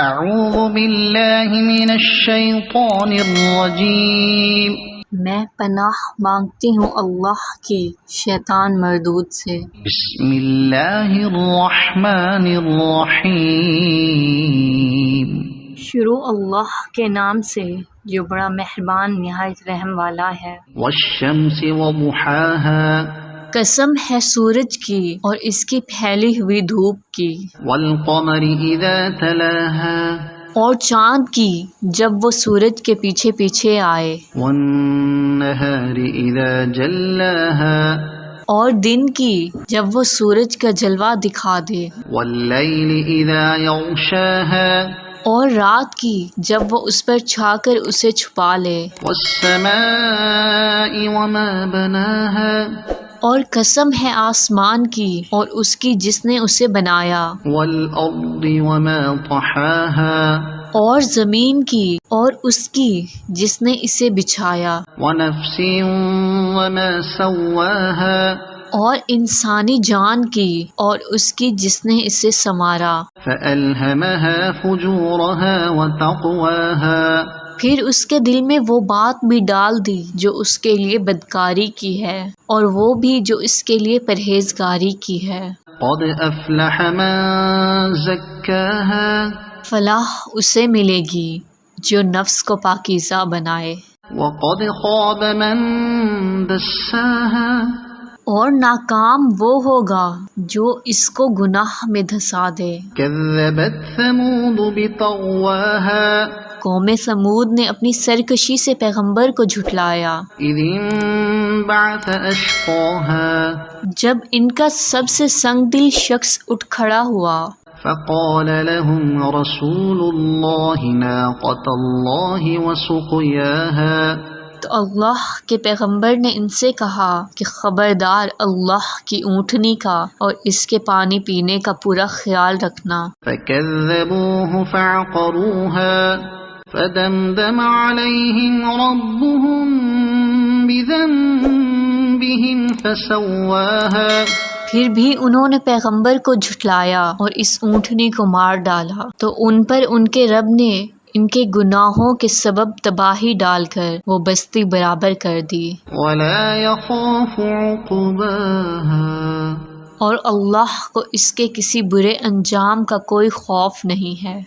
اعوذ باللہ من الشیطان الرجیم میں پناہ مانگتی ہوں اللہ کی شیطان مردود سے۔ بسم اللہ الرحمن الرحیم شروع اللہ کے نام سے جو بڑا مہربان نہایت رحم والا ہے۔ والشمس وضحاها قسم ہے سورج کی اور اس کی پھیلی ہوئی دھوپ کی، والقمر اذا تلاها اور چاند کی جب وہ سورج کے پیچھے پیچھے آئے، والنہار اذا جلاها اور دن کی جب وہ سورج کا جلوہ دکھا دے، واللیل اذا یغشاها اور رات کی جب وہ اس پر چھا کر اسے چھپا لے، والسماء وما بناها اور قسم ہے آسمان کی اور اس کی جس نے اسے بنایا، والارض وما طحاها اور زمین کی اور اس کی جس نے اسے بچھایا، ونفس وما سواها اور انسانی جان کی اور اس کی جس نے اسے سنوارا، فألهمها فجورها وتقواها پھر اس کے دل میں وہ بات بھی ڈال دی جو اس کے لیے بدکاری کی ہے اور وہ بھی جو اس کے لیے پرہیزگاری کی ہے۔ قد افلح من زکاها فلاح اسے ملے گی جو نفس کو پاکیزہ بنائے، وقد خاب من دساها اور ناکام وہ ہوگا جو اس کو گناہ میں دھسا دے۔ كذبت ثمود بطغواها قوم سمود نے اپنی سرکشی سے پیغمبر کو جھٹلایا، اذ انبعث اشقاها جب ان کا سب سے سنگ دل شخص اٹھ کھڑا ہوا، فقال لهم رسول الله ناقة الله وسقياها تو اللہ کے پیغمبر نے ان سے کہا کہ خبردار اللہ کی اونٹنی کا اور اس کے پانی پینے کا پورا خیال رکھنا۔ فكذبوه فعقروها فدمدم عليهم ربهم بذنبهم فسواها پھر بھی انہوں نے پیغمبر کو جھٹلایا اور اس اونٹنی کو مار ڈالا، تو ان پر ان کے رب نے ان کے گناہوں کے سبب تباہی ڈال کر وہ بستی برابر کر دی، ولا يخاف عقباها اور اللہ کو اس کے کسی برے انجام کا کوئی خوف نہیں ہے۔